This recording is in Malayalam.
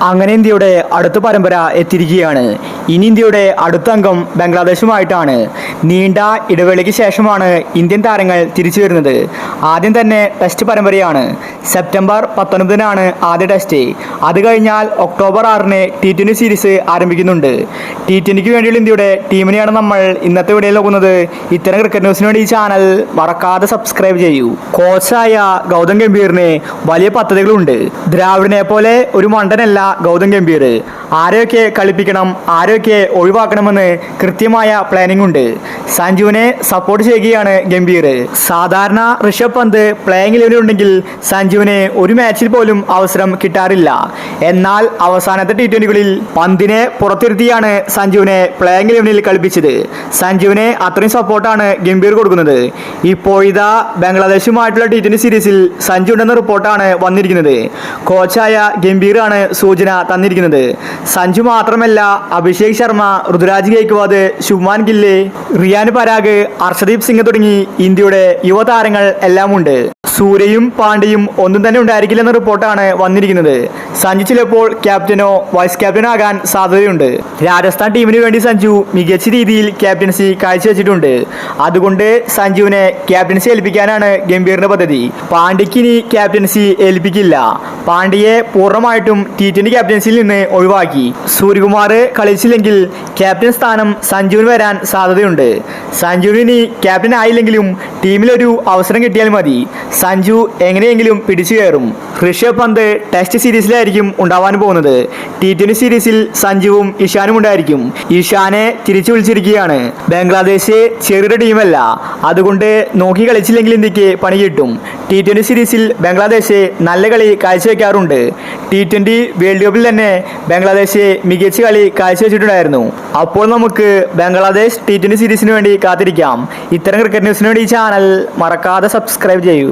അങ്ങനെ ഇന്ത്യയുടെ അടുത്ത പരമ്പര എത്തിയിരിക്കുകയാണ്. ഇനി ഇന്ത്യയുടെ അടുത്ത അംഗം ബംഗ്ലാദേശുമായിട്ടാണ്. നീണ്ട ഇടവേളയ്ക്ക് ശേഷമാണ് ഇന്ത്യൻ താരങ്ങൾ തിരിച്ചു വരുന്നത്. ആദ്യം തന്നെ ടെസ്റ്റ് പരമ്പരയാണ്. സെപ്റ്റംബർ 19-നാണ് ആദ്യ ടെസ്റ്റ്. അത് കഴിഞ്ഞാൽ ഒക്ടോബർ 6-ന് T20 സീരീസ് ആരംഭിക്കുന്നുണ്ട്. T20ക്ക് വേണ്ടിയുള്ള ഇന്ത്യയുടെ ടീമിനെയാണ് നമ്മൾ ഇന്നത്തെ വീഡിയോയിൽ നോക്കുന്നത്. ഇത്തരം ക്രിക്കറ്റ് ന്യൂസിന് വേണ്ടി ഈ ചാനൽ മറക്കാതെ സബ്സ്ക്രൈബ് ചെയ്യൂ. കോച്ചായ ഗൗതം ഗംഭീറിന് വലിയ പദ്ധതികളുണ്ട്. ദ്രാവിഡിനെ പോലെ ഒരു മണ്ടനല്ല ഗൗതം ഗംഭീർ. ആരെയൊക്കെ കളിപ്പിക്കണം, ആരെയൊക്കെ ഒഴിവാക്കണമെന്ന് കൃത്യമായ പ്ലാനിംഗ് ഉണ്ട്. സഞ്ജുവിനെ സപ്പോർട്ട് ചെയ്യുകയാണ് ഗംഭീർ. സാധാരണ ഋഷഭ് പന്ത് പ്ലേയിങ് ഇലവനിൽ ഉണ്ടെങ്കിൽ സഞ്ജുവിന് ഒരു മാച്ചിൽ പോലും അവസരം കിട്ടാറില്ല. എന്നാൽ അവസാനത്തെ T20കളിൽ പന്തിനെ പുറത്തിരുത്തിയാണ് സഞ്ജുവിനെ പ്ലേയിങ് ഇലവനിൽ കളിപ്പിച്ചത്. സഞ്ജുവിന് അത്രയും സപ്പോർട്ടാണ് ഗംഭീർ കൊടുക്കുന്നത്. ഇപ്പോഴിതാ ബംഗ്ലാദേശുമായിട്ടുള്ള T20 സീരീസിൽ സഞ്ജു ഉണ്ടെന്ന റിപ്പോർട്ടാണ് വന്നിരിക്കുന്നത്. കോച്ചായ ഗംഭീറാണ് സൂചന തന്നിരിക്കുന്നത്. സഞ്ജു മാത്രമല്ല, അഭിഷേക് ശർമ്മ, ഋതുരാജ് ഗെയ്ക്വാദ്, ശുഭ്മാൻ ഗില്ല്, റിയാൻ പരാഗ്, അർഷദീപ് സിംഗ് തുടങ്ങി ഇന്ത്യയുടെ യുവതാരങ്ങൾ എല്ലാം ഉണ്ട്. സൂര്യയും പാണ്ഡ്യയും ഒന്നും തന്നെ ഉണ്ടായിരിക്കില്ലെന്ന റിപ്പോർട്ടാണ് വന്നിരിക്കുന്നത്. സഞ്ജു ചിലപ്പോൾ ക്യാപ്റ്റനോ വൈസ് ക്യാപ്റ്റനോ ആകാൻ സാധ്യതയുണ്ട്. രാജസ്ഥാൻ ടീമിന് വേണ്ടി സഞ്ജു മികച്ച രീതിയിൽ ക്യാപ്റ്റൻസി കാഴ്ചവെച്ചിട്ടുണ്ട്. അതുകൊണ്ട് സഞ്ജുവിനെ ക്യാപ്റ്റൻസി ഏൽപ്പിക്കാനാണ് ഗംഭീറിന്റെ പദ്ധതി. പാണ്ഡ്യയ്ക്ക് ഇനി ക്യാപ്റ്റൻസി ഏൽപ്പിക്കില്ല. പാണ്ഡ്യയെ പൂർണ്ണമായിട്ടും T20 ക്യാപ്റ്റൻസിയിൽ നിന്ന് ഒഴിവാക്കി. സൂര്യകുമാർ കളിച്ചില്ലെങ്കിൽ ക്യാപ്റ്റൻ സ്ഥാനം സഞ്ജുവിന് വരാൻ സാധ്യതയുണ്ട്. സഞ്ജുവിന് ഇനി ക്യാപ്റ്റൻ ആയില്ലെങ്കിലും ടീമിലൊരു അവസരം കിട്ടിയാൽ മതി. സഞ്ജു എങ്ങനെയെങ്കിലും പിടിച്ചു കയറും. ഋഷഭ് പന്ത് ടെസ്റ്റ് സീരീസിലായിരിക്കും ഉണ്ടാവാൻ പോകുന്നത്. T20 സീരീസിൽ സഞ്ജുവും ഇഷാനും ഉണ്ടായിരിക്കും. ഇഷാനെ തിരിച്ചു വിളിച്ചിരിക്കുകയാണ്. ബംഗ്ലാദേശ് ചെറിയൊരു ടീമല്ല, അതുകൊണ്ട് നോക്കി കളിച്ചില്ലെങ്കിൽ ഇന്ത്യക്ക് പണി കിട്ടും. T20 സീരീസിൽ ബംഗ്ലാദേശ് നല്ല കളി കാഴ്ചവെക്കാറുണ്ട്. T20 വേൾഡ് കപ്പിൽ തന്നെ ബംഗ്ലാദേശ് മികച്ച കളി കാഴ്ചവെച്ചിട്ടുണ്ടായിരുന്നു. അപ്പോൾ നമുക്ക് ബംഗ്ലാദേശ് T20 സീരീസിന് വേണ്ടി കാത്തിരിക്കാം. ഇത്തരം ക്രിക്കറ്റ് ന്യൂസിന് വേണ്ടി ഈ ചാനൽ മറക്കാതെ സബ്സ്ക്രൈബ് ചെയ്യൂ.